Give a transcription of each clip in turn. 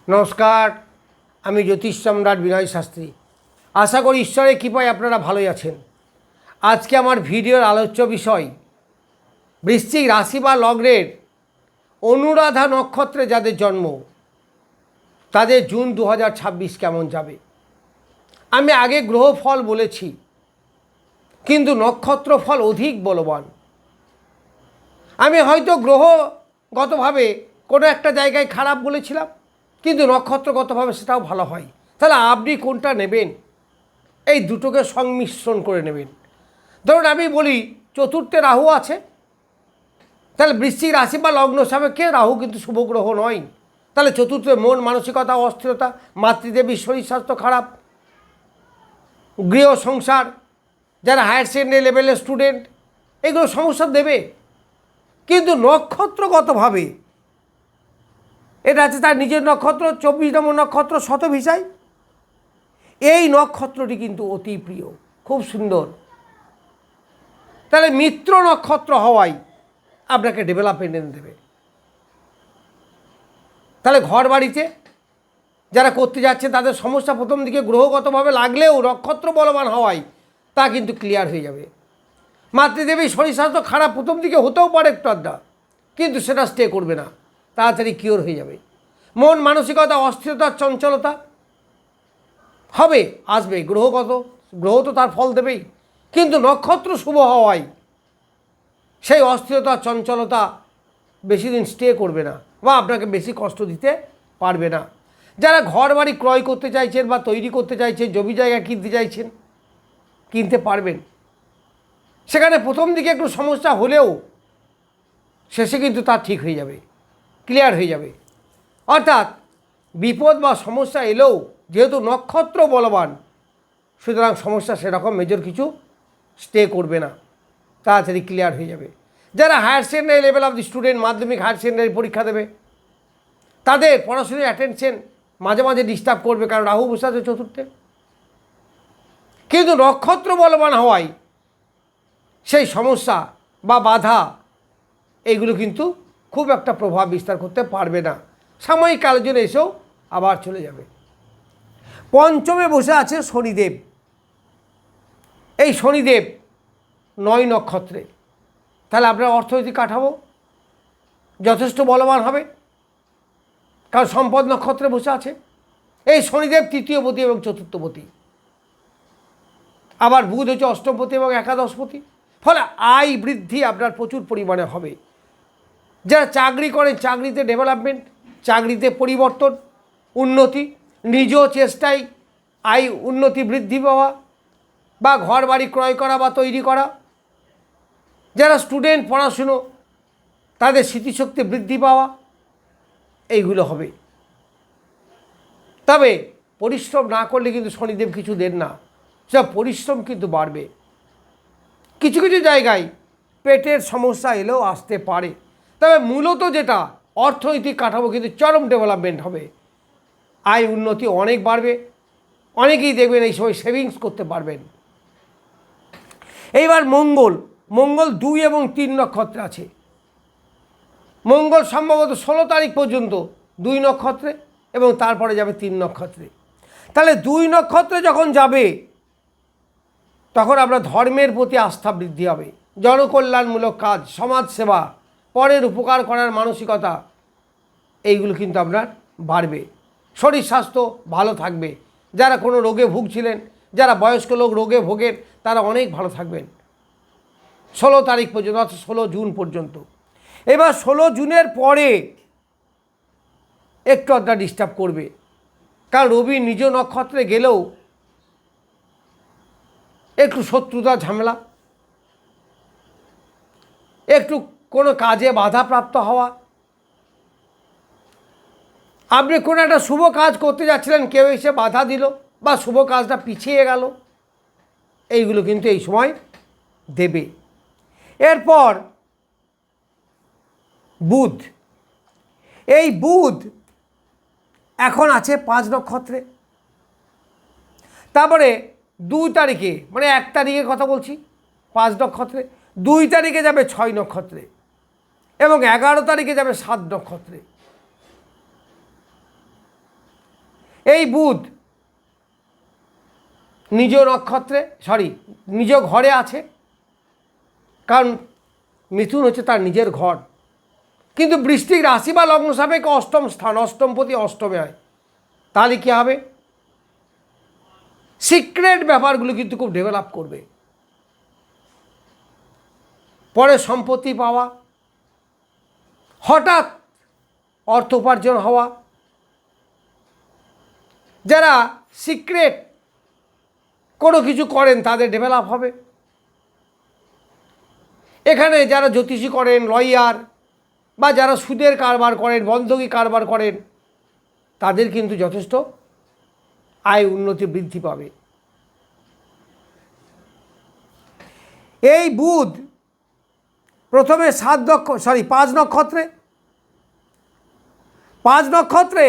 নমস্কার, আমি জ্যোতিষ সম্রাট বিনয় শাস্ত্রী। আশা করি ঈশ্বরের কৃপায় আপনারা ভালোই আছেন। আজকে আমার ভিডিওর আলোচ্য বিষয় বৃশ্চিক রাশি বা লগ্নের অনুরাধা নক্ষত্রে যাদের জন্ম তাদের জুন 2026 কেমন যাবে। আমি আগে গ্রহ ফল বলেছি, কিন্তু নক্ষত্র ফল অধিক বলবান। আমি হয়তো গ্রহগতভাবে কোনো একটা জায়গায় খারাপ বলেছিলাম, কিন্তু নক্ষত্রগতভাবে সেটাও ভালো হয়। তাহলে আপনি কোনটা নেবেন? এই দুটোকে সংমিশ্রণ করে নেবেন। ধরুন আমি বলি চতুর্থে রাহু আছে, তাহলে বৃশ্চিক রাশি বা লগ্ন সাপেক্ষে রাহু কিন্তু শুভ গ্রহ নয়। তাহলে চতুর্থে মন মানসিকতা, অস্থিরতা, মাতৃদেবীর শরীর স্বাস্থ্য খারাপ, গৃহ সংসার, যারা হায়ার সেকেন্ডারি লেভেলের স্টুডেন্ট, এগুলো সমস্যা দেবে। কিন্তু নক্ষত্রগতভাবে এটা আছে তার নিজের নক্ষত্র, 24 নম্বর নক্ষত্র শতভিষায়। এই নক্ষত্রটি কিন্তু অতি প্রিয়, খুব সুন্দর। তাহলে মিত্র নক্ষত্র হওয়ায় আপনাকে ডেভেলপমেন্ট এনে দেবে। তাহলে ঘর বাড়িতে যারা করতে যাচ্ছে তাদের সমস্যা প্রথম দিকে গ্রহগতভাবে লাগলেও নক্ষত্র বলবান হওয়ায় তা কিন্তু ক্লিয়ার হয়ে যাবে। মাতৃদেবীর শরীর স্বাস্থ্য খারাপ প্রথম দিকে হতেও পারে একটু আধটা, কিন্তু সেটা স্টে করবে না, তাড়াতাড়ি কিওর হয়ে যাবে। মন মানসিকতা, অস্থিরতা, চঞ্চলতা হবে, আসবে। গ্রহ তো তার ফল দেবেই, কিন্তু নক্ষত্র শুভ হওয়ায় সেই অস্থিরতা, চঞ্চলতা বেশি দিন স্টে করবে না বা আপনাকে বেশি কষ্ট দিতে পারবে না। যারা ঘর বাড়ি ক্রয় করতে চাইছেন বা তৈরি করতে চাইছেন, জমি জায়গা কিনতে চাইছেন, কিনতে পারবেন। সেখানে প্রথম দিকে একটু সমস্যা হলেও শেষে কিন্তু তা ঠিক হয়ে যাবে, ক্লিয়ার হয়ে যাবে। অর্থাৎ বিপদ বা সমস্যা এলেও যেহেতু নক্ষত্র বলবান, সুতরাং সমস্যা সেরকম মেজর কিছু স্টে করবে না, তাড়াতাড়ি ক্লিয়ার হয়ে যাবে। যারা higher secondary level of the student, মাধ্যমিক হায়ার সেকেন্ডারি পরীক্ষা দেবে, তাদের পড়াশোনার অ্যাটেনশন মাঝে মাঝে ডিস্টার্ব করবে, কারণ রাহু বসে আছে চতুর্থে। কিন্তু নক্ষত্র বলবান হওয়ায় সেই সমস্যা বা বাধা এইগুলো কিন্তু খুব একটা প্রভাব বিস্তার করতে পারবে না, সাময়িক কালের জন্য এসেও আবার চলে যাবে। পঞ্চমে বসে আছে শনিদেব। এই শনিদেব 9 নক্ষত্রে, তাহলে আপনার অর্থনৈতিক কাঠামো যথেষ্ট বলবান হবে, কারণ সম্পদ নক্ষত্রে বসে আছে। এই শনিদেব তৃতীয়পতি এবং চতুর্থপতি, আবার বুধ হচ্ছে অষ্টমপতি এবং একাদশপতি। ফলে আয় বৃদ্ধি আপনার প্রচুর পরিমাণে হবে। যারা চাকরি করেন, চাকরিতে ডেভেলপমেন্ট, চাকরিতে পরিবর্তন, উন্নতি, নিজ চেষ্টায় আয় উন্নতি বৃদ্ধি পাওয়া বা ঘর বাড়ি ক্রয় করা বা তৈরি করা। যারা স্টুডেন্ট, পড়াশুনো, তাদের স্মৃতিশক্তি বৃদ্ধি পাওয়া, এইগুলো হবে। তবে পরিশ্রম না করলে কিন্তু শনিদেব কিছু দেন না, সব পরিশ্রম কিন্তু বাড়বে। কিছু কিছু জায়গায় পেটের সমস্যা এলেও আসতে পারে, তবে মূলত যেটা অর্থনৈতিক কাঠামো কিন্তু চরম ডেভেলপমেন্ট হবে, আয় উন্নতি অনেক বাড়বে। অনেকেই দেখবেন এই সময় সেভিংস করতে পারবেন। এইবার মঙ্গল 2 এবং 3 নক্ষত্রে আছে। মঙ্গল সম্ভবত 16 তারিখ পর্যন্ত 2 নক্ষত্রে এবং তারপরে যাবে 3 নক্ষত্রে। তাহলে 2 নক্ষত্রে যখন যাবে তখন আপনার ধর্মের প্রতি আস্থা বৃদ্ধি হবে, জনকল্যাণমূলক কাজ, সমাজসেবা, পরের উপকার করার মানসিকতা, এইগুলো কিন্তু আপনার বাড়বে। শরীর স্বাস্থ্য ভালো থাকবে। যারা কোনো রোগে ভুগছিলেন, যারা বয়স্ক লোক রোগে ভোগেন, তারা অনেক ভালো থাকবেন 16 তারিখ পর্যন্ত, অর্থাৎ 16 জুন পর্যন্ত। এবার 16 জুনের পরে একটু আধটা ডিস্টার্ব করবে, কারণ রবি নিজ নক্ষত্রে গেলেও একটু শত্রুতা, ঝামেলা, একটু কোনো কাজে বাধাপ্রাপ্ত হওয়া। আপনি কোনো একটা শুভ কাজ করতে যাচ্ছিলেন, কেউ এসে বাধা দিল বা শুভ কাজটা পিছিয়ে গেল, এইগুলো কিন্তু এই সময় দেবে। এরপর বুধ, এই বুধ এখন আছে 5 নক্ষত্রে। তারপরে 2 তারিখে, মানে 1 তারিখের কথা বলছি, 5 নক্ষত্রে, 2 তারিখে যাবে 6 নক্ষত্রে এবং 11 তারিখে যাবে 7 নক্ষত্রে। এই বুধ নিজ নক্ষত্রে নিজ ঘরে আছে, কারণ মিথুন হচ্ছে তার নিজের ঘর। কিন্তু বৃশ্চিক রাশি বা লগ্ন সাপেক্ষে অষ্টম স্থান, অষ্টমপতি অষ্টমে হয়। তাহলে কী হবে? সিক্রেট ব্যাপারগুলো কিন্তু খুব ডেভেলপ করবে। পরে সম্পত্তি পাওয়া, হঠাৎ অর্থ উপার্জন হওয়া, যারা সিক্রেট কোনো কিছু করেন তাদের ডেভেলপ হবে। এখানে যারা জ্যোতিষী করেন, লয়ার বা যারা সুদের কারবার করেন, বন্ধকি কারবার করেন, তাদের কিন্তু যথেষ্ট আয় উন্নতি বৃদ্ধি পাবে। এই বুধ প্রথমে 5 নক্ষত্রে, 5 নক্ষত্রে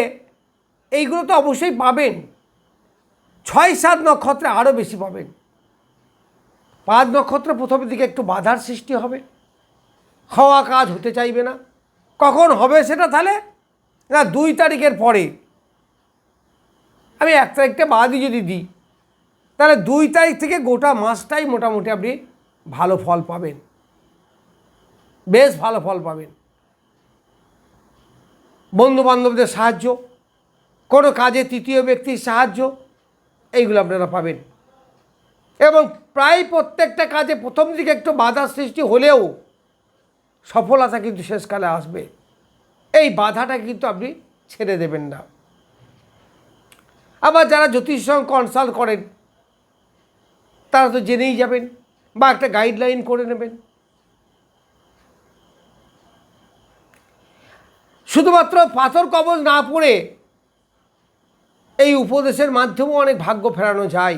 এইগুলো তো অবশ্যই পাবেন, 6-7 নক্ষত্রে আরও বেশি পাবেন। 5 নক্ষত্র প্রথমের দিকে একটু বাধার সৃষ্টি হবে, হওয়া কাজ হতে চাইবে না। কখন হবে সেটা? তাহলে না 2 তারিখের পরে, আমি 1 তারিখটা বাদই যদি দিই, তাহলে 2 তারিখ থেকে গোটা মাসটাই মোটামুটি আপনি ভালো ফল পাবেন, বেশ ভালো ফল পাবেন। বন্ধুবান্ধবদের সাহায্য, কোনো কাজে তৃতীয় ব্যক্তির সাহায্য, এইগুলো আপনারা পাবেন। এবং প্রায় প্রত্যেকটা কাজে প্রথম দিকে একটু বাধার সৃষ্টি হলেও সফলতা কিন্তু শেষকালে আসবে। এই বাধাটা কিন্তু আপনি ছেড়ে দেবেন না। আবার যারা জ্যোতিষের সঙ্গে কনসাল্ট করেন তারা তো জেনেই যাবেন বা একটা গাইডলাইন করে নেবেন। শুধুমাত্র পাথর কবজ না পড়ে এই উপদেশের মাধ্যমেও অনেক ভাগ্য ফেরানো যায়,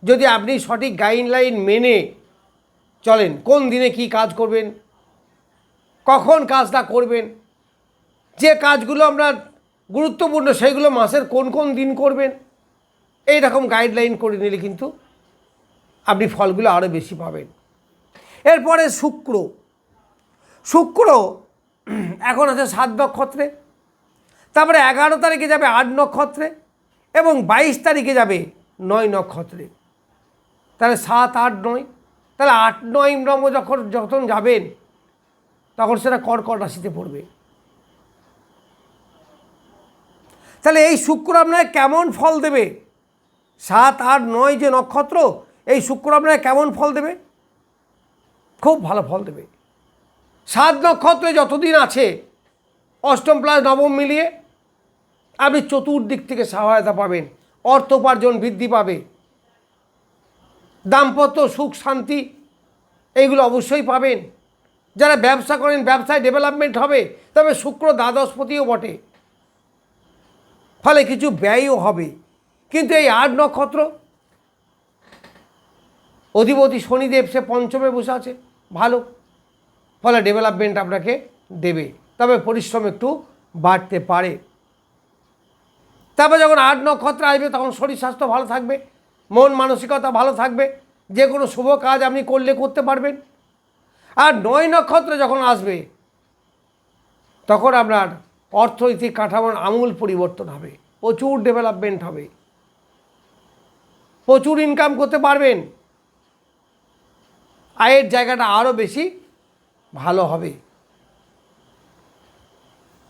যদি আপনি সঠিক গাইডলাইন মেনে চলেন। কোন দিনে কি কাজ করবেন, কখন কাজটা করবেন, যে কাজগুলো আপনার গুরুত্বপূর্ণ সেইগুলো মাসের কোন কোন দিন করবেন, এই রকম গাইডলাইন করে নিলে কিন্তু আপনি ফলগুলো আরও বেশি পাবেন। এরপরে শুক্র এখন আছে 7 নক্ষত্রে, তারপরে 11 তারিখে যাবে 8 নক্ষত্রে এবং 22 তারিখে যাবে 9 নক্ষত্রে। তাহলে 7, 8, 9, তাহলে 8, 9 নম্বর যখন যাবেন তখন সেটা কর্কট রাশিতে পড়বে। তাহলে এই শুক্র আপনার কেমন ফল দেবে? 7, 8, 9 যে নক্ষত্র, এই শুক্র আপনার কেমন ফল দেবে? খুব ভালো ফল দেবে। 7 নক্ষত্রে যতদিন আছে, অষ্টম প্লাস নবম মিলিয়ে আপনি চতুর্দিক থেকে সহায়তা পাবেন, অর্থ উপার্জন বৃদ্ধি পাবে, দাম্পত্য সুখ শান্তি এইগুলো অবশ্যই পাবেন। যারা ব্যবসা করেন ব্যবসায় ডেভেলপমেন্ট হবে, তবে শুক্র দ্বাদশপতিও বটে, ফলে কিছু ব্যয়ও হবে। কিন্তু এই 8 নক্ষত্র অধিপতি শনিদেব সে পঞ্চমে বসে আছে, ভালো, ফলে ডেভেলপমেন্ট আপনাকে দেবে, তবে পরিশ্রম একটু বাড়তে পারে। তারপর যখন 8 নক্ষত্র আসবে তখন শরীর স্বাস্থ্য ভালো থাকবে, মন মানসিকতা ভালো থাকবে, যে কোনো শুভ কাজ আপনি করতে পারবেন। আর 9 নক্ষত্র যখন আসবে তখন আপনার অর্থনৈতিক কাঠামোর আমূল পরিবর্তন হবে, প্রচুর ডেভেলপমেন্ট হবে, প্রচুর ইনকাম করতে পারবেন, আয়ের জায়গাটা আরও বেশি ভালো হবে।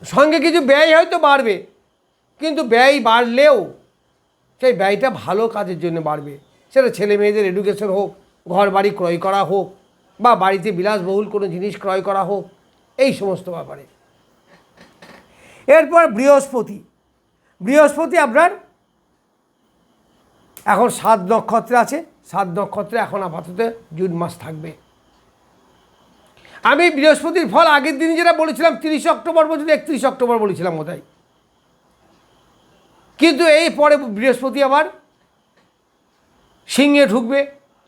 সঙ্গে কিছু ব্যয় হয়তো বাড়বে, কিন্তু ব্যয় বাড়লেও সেই ব্যয়টা ভালো কাজের জন্য বাড়বে। সেটা ছেলে মেয়েদের এডুকেশন হোক, ঘর বাড়ি ক্রয় করা হোক, বা বাড়িতে বিলাসবহুল কোনো জিনিস ক্রয় করা হোক, এই সমস্ত ব্যাপারে। এরপর বৃহস্পতি আপনার এখন 7 নক্ষত্রে আছে। 7 নক্ষত্রে এখন আপাতত জুন মাস থাকবে। আমি বৃহস্পতির ফল আগের দিন যেটা বলেছিলাম 30 অক্টোবর পর্যন্ত, 31 অক্টোবর বলেছিলাম বোধহয়, কিন্তু এই পরে বৃহস্পতি আবার সিংহে ঢুকবে,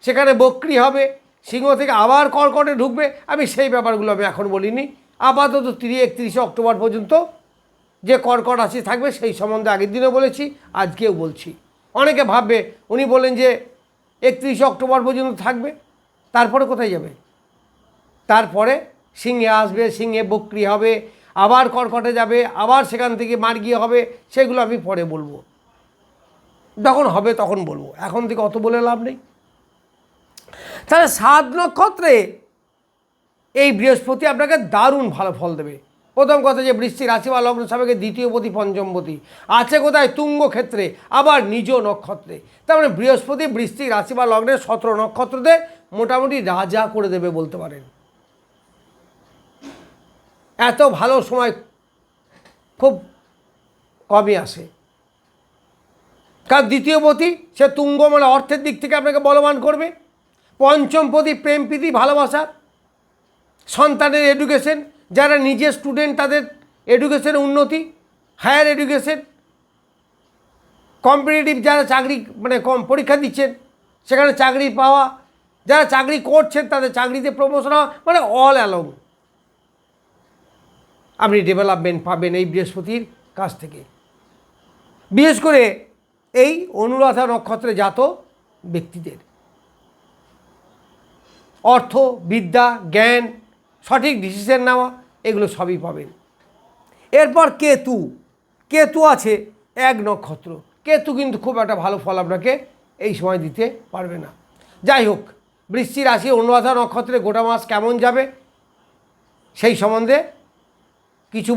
সেখানে বক্রি হবে, সিংহ থেকে আবার কর্কটে ঢুকবে। আমি সেই ব্যাপারগুলো আমি এখন বলিনি, আপাতত 31 অক্টোবর পর্যন্ত যে কর্কট রাশি থাকবে সেই সম্বন্ধে আগের দিনও বলেছি, আজকেও বলছি। অনেকে ভাববে উনি বলেন যে 31 অক্টোবর পর্যন্ত থাকবে, তারপরে কোথায় যাবে? তারপরে সিংহে আসবে, সিংহে বক্রি হবে, আবার কর্কটে যাবে, আবার সেখান থেকে মার্গী হবে, সেগুলো আমি পরে বলবো। যখন হবে তখন বলবো, এখন থেকে অত বলে লাভ নেই। তাহলে 7 নক্ষত্রে এই বৃহস্পতি আপনাকে দারুণ ভালো ফল দেবে। প্রথম কথা যে বৃশ্চিক রাশি বা লগ্ন সাপেক্ষে দ্বিতীয়পতি পঞ্চমপতি আছে কোথায়? তুঙ্গ ক্ষেত্রে, আবার নিজ নক্ষত্রে। তার মানে বৃহস্পতি বৃশ্চিক রাশি বা লগ্নের 17 নক্ষত্রতে মোটামুটি রাজা করে দেবে বলতে পারেন। এত ভালো সময় খুব কমই আসে, কারণ দ্বিতীয়পতি সে তুঙ্গ, মানে অর্থের দিক থেকে আপনাকে বলবান করবে। পঞ্চমপতি প্রেম প্রীতি ভালোবাসা, সন্তানের এডুকেশন, যারা নিজে স্টুডেন্ট তাদের এডুকেশন উন্নতি, হায়ার এডুকেশন, কম্পিটিটিভ যারা চাকরি মানে কম পরীক্ষা দিচ্ছেন সেখানে চাকরি পাওয়া, যারা চাকরি করছেন তাদের চাকরিতে প্রমোশন হওয়া, মানে অল অ্যালং আপনি ডেভেলপমেন্ট পাবেন এই বৃহস্পতির কাছ থেকে। বিশেষ করে এই অনুরাধা নক্ষত্রে জাত ব্যক্তিদের অর্থ, বিদ্যা, জ্ঞান, সঠিক ডিসিশন নেওয়া, এগুলো সবই পাবেন। এরপর কেতু, কেতু আছে 1 নক্ষত্র। কেতু কিন্তু খুব একটা ভালো ফল আপনাকে এই সময় দিতে পারবে না। যাই হোক, বৃশ্চিক রাশি অনুরাধা নক্ষত্রে গোটা মাস কেমন যাবে সেই সম্বন্ধে কিছু